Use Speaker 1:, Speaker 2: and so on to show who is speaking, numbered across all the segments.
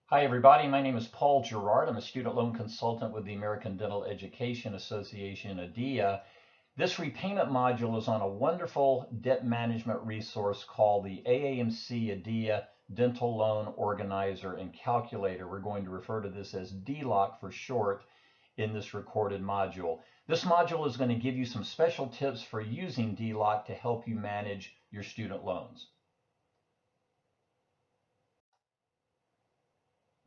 Speaker 1: Hi, everybody. My name is Paul Garrard. I'm a student loan consultant with the American Dental Education Association, ADEA. This repayment module is on a wonderful debt management resource called the AAMC ADEA Dental Loan Organizer and Calculator. We're going to refer to this as DLOC for short in this recorded module. This module is going to give you some special tips for using DLOC to help you manage your student loans.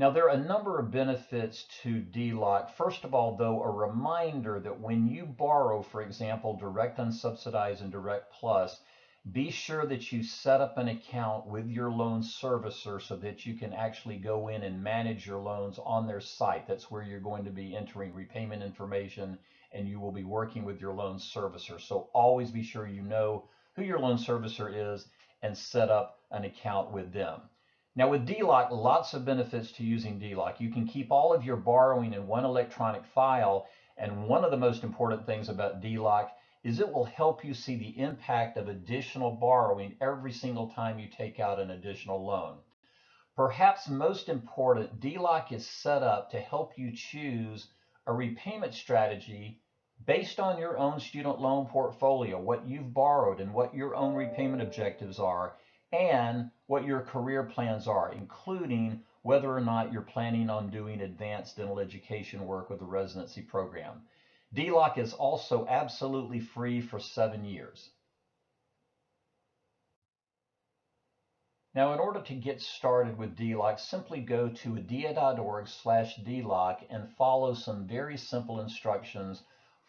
Speaker 1: Now, there are a number of benefits to DLOC. First of all, though, a reminder that when you borrow, for example, direct unsubsidized and direct plus, be sure that you set up an account with your loan servicer so that you can actually go in and manage your loans on their site. That's where you're going to be entering repayment information and you will be working with your loan servicer. So always be sure you know who your loan servicer is and set up an account with them. Now with DLOC, lots of benefits to using DLOC. You can keep all of your borrowing in one electronic file, and one of the most important things about DLOC is it will help you see the impact of additional borrowing every single time you take out an additional loan. Perhaps most important, DLOC is set up to help you choose a repayment strategy based on your own student loan portfolio, what you've borrowed and what your own repayment objectives are, and what your career plans are, including whether or not you're planning on doing advanced dental education work with a residency program. DLOC is also absolutely free for 7 years. Now, in order to get started with DLOC, simply go to adea.org/DLOC and follow some very simple instructions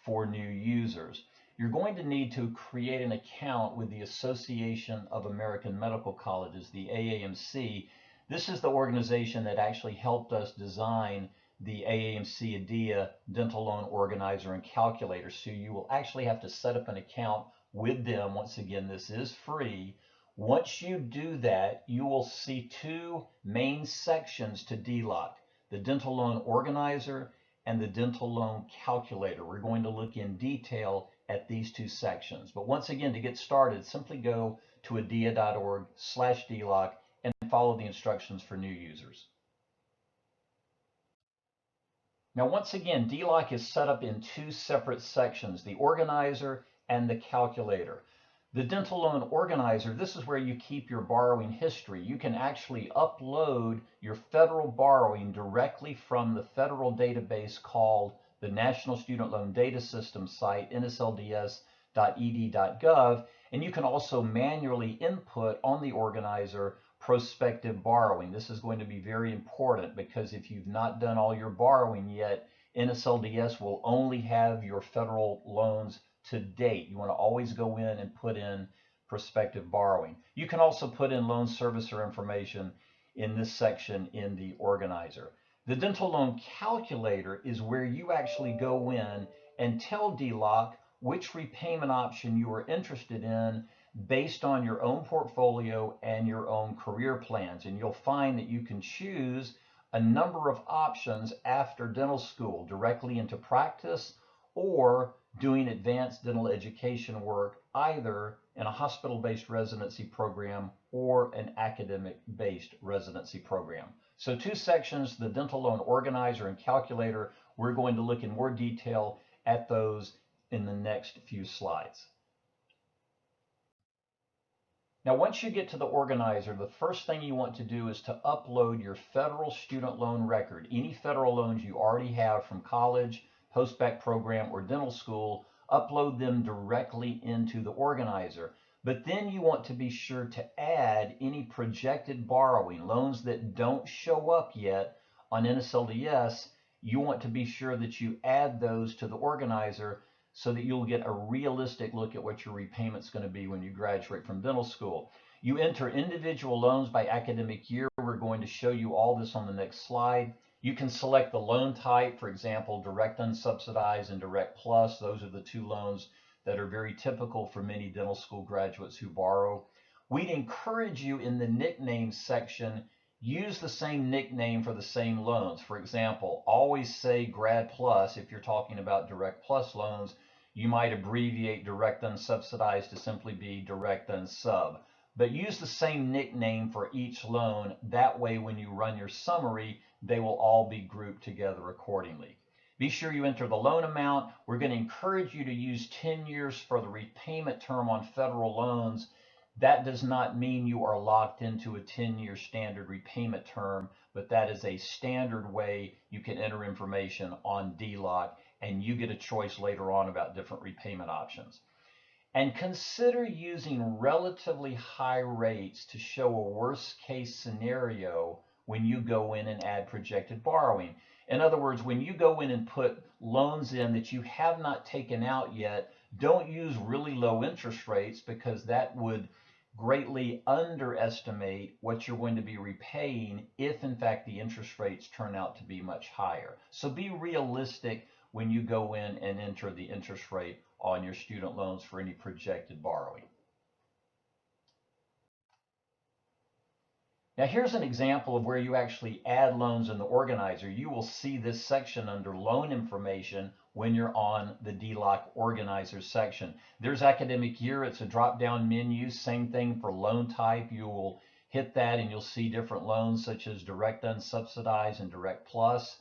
Speaker 1: for new users. You're going to need to create an account with the Association of American Medical Colleges, the AAMC. This is the organization that actually helped us design the AAMC ADEA Dental Loan Organizer and Calculator. So you will actually have to set up an account with them. Once again, this is free. Once you do that, you will see two main sections to DLOC, the Dental Loan Organizer and the Dental Loan Calculator. We're going to look in detail at these two sections. But once again, to get started, simply go to adea.org/DLOC and follow the instructions for new users. Now, once again, DLOC is set up in two separate sections, the Organizer and the Calculator. The Dental Loan Organizer, this is where you keep your borrowing history. You can actually upload your federal borrowing directly from the federal database called the National Student Loan Data System site, nslds.ed.gov, and you can also manually input on the organizer prospective borrowing. This is going to be very important because if you've not done all your borrowing yet, NSLDS will only have your federal loans to date. You want to always go in and put in prospective borrowing. You can also put in loan servicer information in this section in the organizer. The Dental Loan Calculator is where you actually go in and tell DLOC which repayment option you are interested in based on your own portfolio and your own career plans. And you'll find that you can choose a number of options after dental school, directly into practice or doing advanced dental education work, either in a hospital-based residency program or an academic-based residency program. So two sections, the Dental Loan Organizer and Calculator. We're going to look in more detail at those in the next few slides. Now, once you get to the organizer, the first thing you want to do is to upload your federal student loan record. Any federal loans you already have from college, post-bac program, or dental school, upload them directly into the organizer. But then you want to be sure to add any projected borrowing, loans that don't show up yet on NSLDS. You want to be sure that you add those to the organizer so that you'll get a realistic look at what your repayment's going to be when you graduate from dental school. You enter individual loans by academic year. We're going to show you all this on the next slide. You can select the loan type, for example, direct unsubsidized and direct plus. Those are the two loans that are very typical for many dental school graduates who borrow. We'd encourage you in the nickname section, use the same nickname for the same loans. For example, always say Grad Plus if you're talking about direct plus loans. You might abbreviate direct unsubsidized to simply be direct unsub. but use the same nickname for each loan. That way, when you run your summary, they will all be grouped together accordingly. Be sure you enter the loan amount. We're going to encourage you to use 10 years for the repayment term on federal loans. That does not mean you are locked into a 10-year standard repayment term, but that is a standard way you can enter information on DEALOC, and you get a choice later on about different repayment options. And consider using relatively high rates to show a worst case scenario when you go in and add projected borrowing. In other words, when you go in and put loans in that you have not taken out yet, don't use really low interest rates, because that would greatly underestimate what you're going to be repaying if in fact the interest rates turn out to be much higher. So be realistic when you go in and enter the interest rate on your student loans for any projected borrowing. Now here's an example of where you actually add loans in the organizer. You will see this section under loan information when you're on the DEALOC organizer section. There's academic year, it's a drop-down menu. Same thing for loan type. You will hit that and you'll see different loans such as direct unsubsidized and direct plus.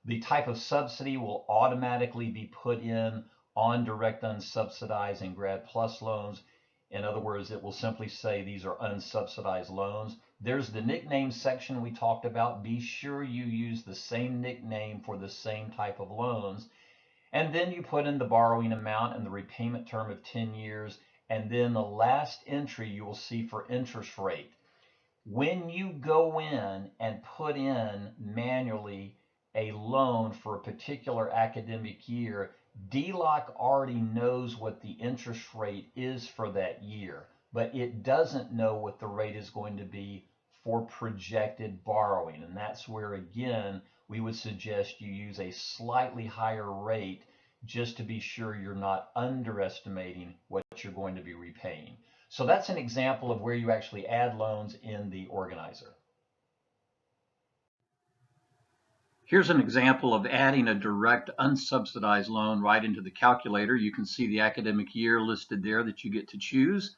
Speaker 1: The type of subsidy will automatically be put in on direct unsubsidized and grad plus loans. In other words, it will simply say these are unsubsidized loans. There's the nickname section we talked about. Be sure you use the same nickname for the same type of loans. And then you put in the borrowing amount and the repayment term of 10 years. And then the last entry you will see for interest rate. When you go in and put in manually a loan for a particular academic year, DEALOC already knows what the interest rate is for that year, but it doesn't know what the rate is going to be for projected borrowing. And that's where, again, we would suggest you use a slightly higher rate just to be sure you're not underestimating what you're going to be repaying. So that's an example of where you actually add loans in the organizer. Here's an example of adding a direct unsubsidized loan right into the calculator. You can see the academic year listed there that you get to choose.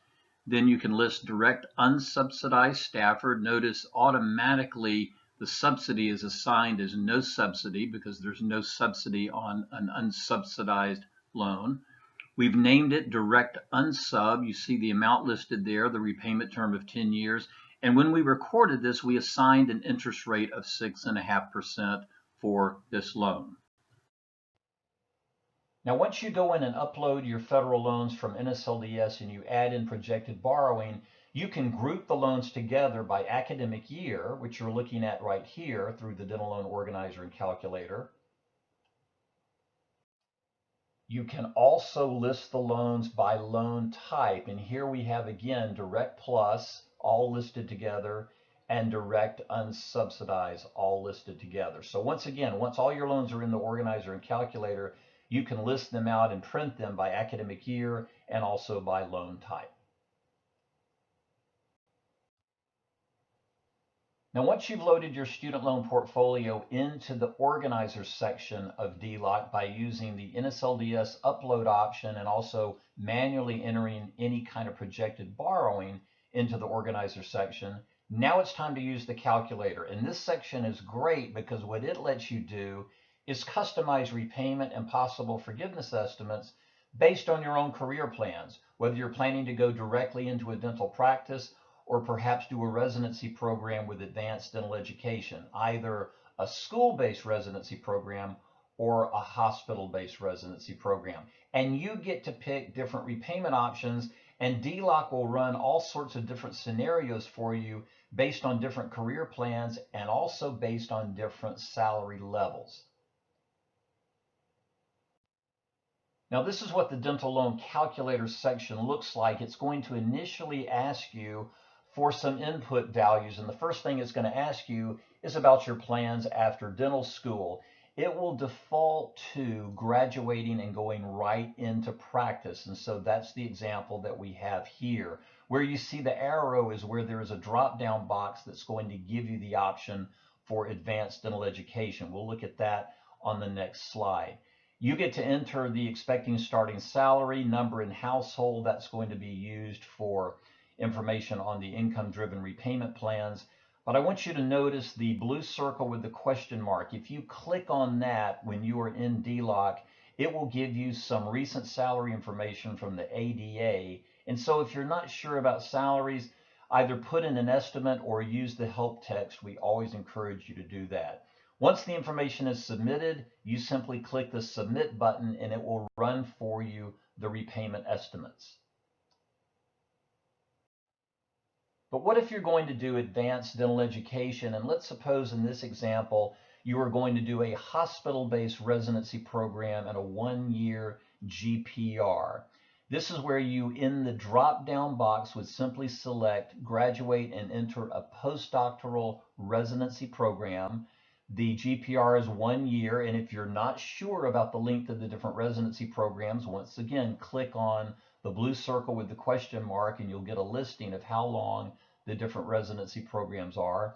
Speaker 1: Then you can list direct unsubsidized Stafford. Notice automatically the subsidy is assigned as no subsidy because there's no subsidy on an unsubsidized loan. We've named it direct unsub. You see the amount listed there, the repayment term of 10 years. And when we recorded this, we assigned an interest rate of 6.5% for this loan. Now, once you go in and upload your federal loans from NSLDS and you add in projected borrowing, you can group the loans together by academic year, which you're looking at right here through the Dental Loan Organizer and Calculator. You can also list the loans by loan type. And here we have, again, direct plus, all listed together, and direct unsubsidized, all listed together. So once again, once all your loans are in the organizer and calculator, you can list them out and print them by academic year and also by loan type. Now, once you've loaded your student loan portfolio into the organizer section of DEALOC by using the NSLDS upload option and also manually entering any kind of projected borrowing into the organizer section, now it's time to use the calculator. And this section is great because what it lets you do is customize repayment and possible forgiveness estimates based on your own career plans, whether you're planning to go directly into a dental practice or perhaps do a residency program with advanced dental education, either a school-based residency program or a hospital-based residency program. And you get to pick different repayment options, and DEALOC will run all sorts of different scenarios for you based on different career plans and also based on different salary levels. Now, this is what the dental loan calculator section looks like. It's going to initially ask you for some input values, and the first thing it's going to ask you is about your plans after dental school. It will default to graduating and going right into practice, and so that's the example that we have here. Where you see the arrow is where there is a drop-down box that's going to give you the option for advanced dental education. We'll look at that on the next slide. You get to enter the expecting starting salary, number in household. That's going to be used for information on the income-driven repayment plans. But I want you to notice the blue circle with the question mark. If you click on that when you are in DEALOC, it will give you some recent salary information from the ADA. And so if you're not sure about salaries, either put in an estimate or use the help text. We always encourage you to do that. Once the information is submitted, you simply click the submit button and it will run for you the repayment estimates. But what if you're going to do advanced dental education? And let's suppose in this example, you are going to do a hospital-based residency program and a 1-year GPR. This is where you, in the drop-down box, would simply select graduate and enter a postdoctoral residency program. The GPR is 1 year, and if you're not sure about the length of the different residency programs, once again, click on the blue circle with the question mark, and you'll get a listing of how long the different residency programs are.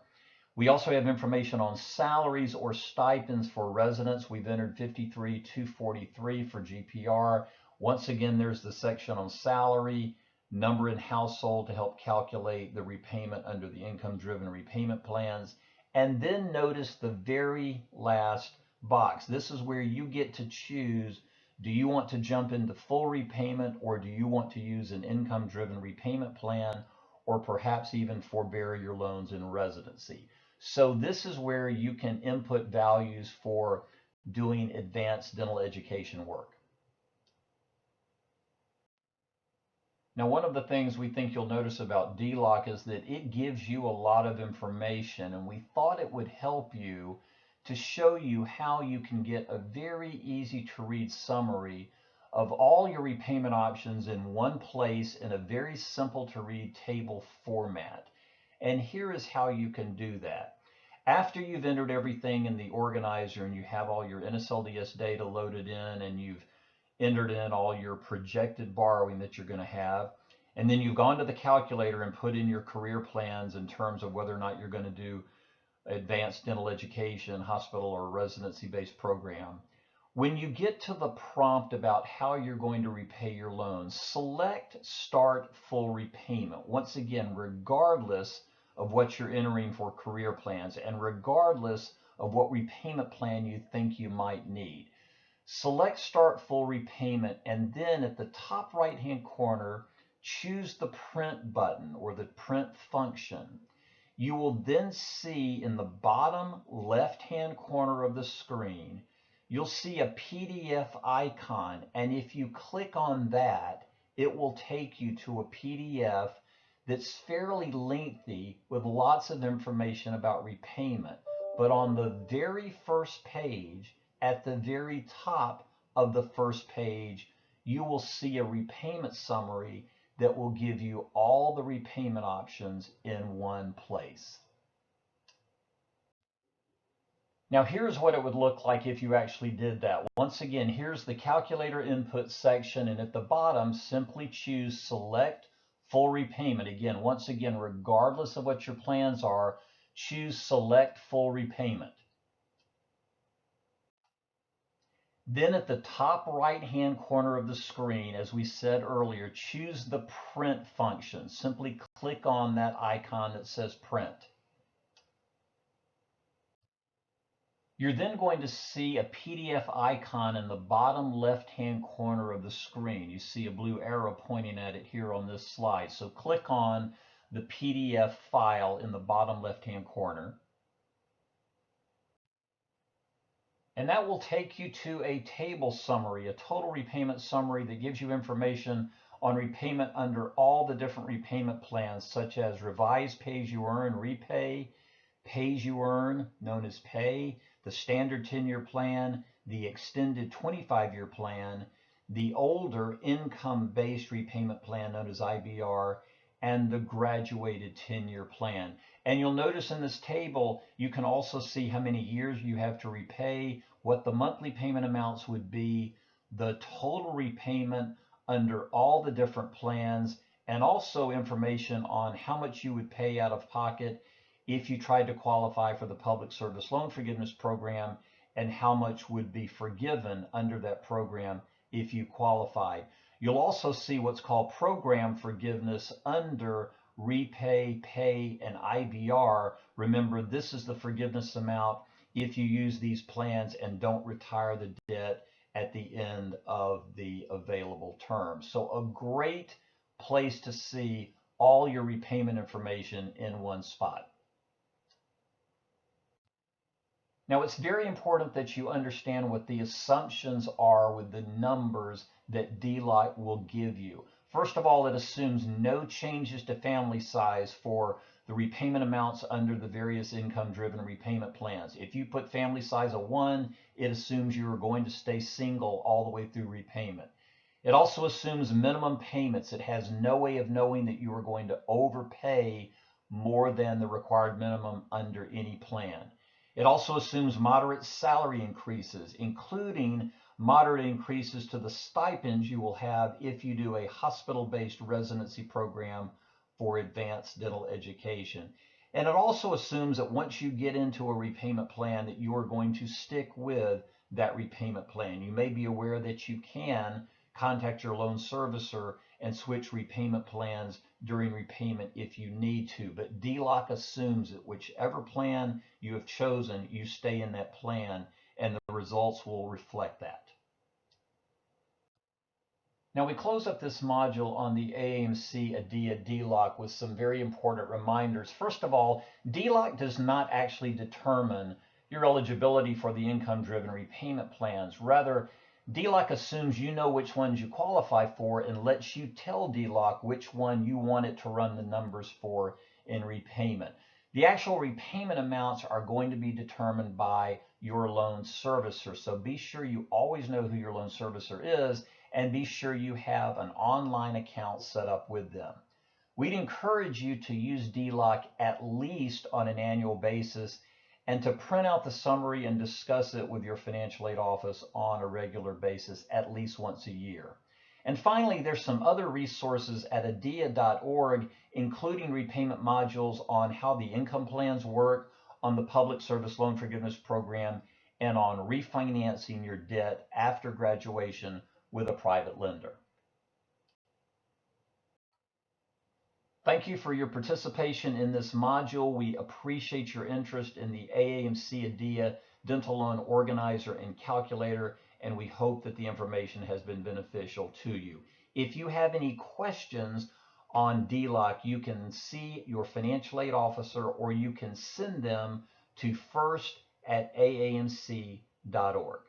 Speaker 1: We also have information on salaries or stipends for residents. We've entered 53,243 for GPR. Once again, there's the section on salary, number in household to help calculate the repayment under the income-driven repayment plans. And then notice the very last box. This is where you get to choose, do you want to jump into full repayment, or do you want to use an income-driven repayment plan, or perhaps even forbear your loans in residency. So this is where you can input values for doing advanced dental education work. Now, one of the things we think you'll notice about DEALOC is that it gives you a lot of information, and we thought it would help you to show you how you can get a very easy to read summary of all your repayment options in one place in a very simple to read table format. And here is how you can do that. After you've entered everything in the organizer and you have all your NSLDS data loaded in, and you've entered in all your projected borrowing that you're going to have, and then you've gone to the calculator and put in your career plans in terms of whether or not you're going to do advanced dental education, hospital or residency-based program. When you get to the prompt about how you're going to repay your loans, select Start Full Repayment. Once again, regardless of what you're entering for career plans and regardless of what repayment plan you think you might need. Select Start Full Repayment, and then at the top right-hand corner, choose the Print button or the Print function. You will then see in the bottom left-hand corner of the screen, you'll see a PDF icon, and if you click on that, it will take you to a PDF that's fairly lengthy with lots of information about repayment. But on the very first page, at the very top of the first page, you will see a repayment summary that will give you all the repayment options in one place. Now here's what it would look like if you actually did that. Once again, here's the calculator input section, and at the bottom, simply choose Select Full Repayment. Again, once again, regardless of what your plans are, choose Select Full Repayment. Then at the top right-hand corner of the screen, as we said earlier, choose the Print function. Simply click on that icon that says Print. You're then going to see a PDF icon in the bottom left-hand corner of the screen. You see a blue arrow pointing at it here on this slide. So click on the PDF file in the bottom left-hand corner. And that will take you to a table summary, a total repayment summary that gives you information on repayment under all the different repayment plans, such as Revised Pay-As-You-Earn, Repay, Pay-As-You-Earn, known as Pay, the Standard 10-Year Plan, the Extended 25-Year Plan, the older Income-Based Repayment Plan, known as IBR, and the Graduated 10-Year Plan. And you'll notice in this table, you can also see how many years you have to repay, what the monthly payment amounts would be, the total repayment under all the different plans, and also information on how much you would pay out of pocket if you tried to qualify for the Public Service Loan Forgiveness Program, and how much would be forgiven under that program if you qualified. You'll also see what's called program forgiveness under Repay, Pay, and IBR. Remember, this is the forgiveness amount if you use these plans and don't retire the debt at the end of the available term. So a great place to see all your repayment information in one spot. Now, it's very important that you understand what the assumptions are with the numbers that DEALOC will give you. First of all, it assumes no changes to family size for the repayment amounts under the various income-driven repayment plans. If you put family size of 1, it assumes you are going to stay single all the way through repayment. It also assumes minimum payments. It has no way of knowing that you are going to overpay more than the required minimum under any plan. It also assumes moderate salary increases, including moderate increases to the stipends you will have if you do a hospital-based residency program for advanced dental education. And it also assumes that once you get into a repayment plan that you are going to stick with that repayment plan. You may be aware that you can contact your loan servicer and switch repayment plans during repayment if you need to. But DEALOC assumes that whichever plan you have chosen, you stay in that plan, and the results will reflect that. Now we close up this module on the AAMC ADEA DLOC with some very important reminders. First of all, DLOC does not actually determine your eligibility for the income-driven repayment plans. Rather, DLOC assumes you know which ones you qualify for and lets you tell DLOC which one you want it to run the numbers for in repayment. The actual repayment amounts are going to be determined by your loan servicer. So be sure you always know who your loan servicer is, and be sure you have an online account set up with them. We'd encourage you to use DEALOC at least on an annual basis, and to print out the summary and discuss it with your financial aid office on a regular basis at least once a year. And finally, there's some other resources at ADEA.org, including repayment modules on how the income plans work, on the Public Service Loan Forgiveness Program, and on refinancing your debt after graduation with a private lender. Thank you for your participation in this module. We appreciate your interest in the AAMC ADEA Dental Loan Organizer and Calculator, and we hope that the information has been beneficial to you. If you have any questions on DEALOC, you can see your financial aid officer, or you can send them to first@aamc.org.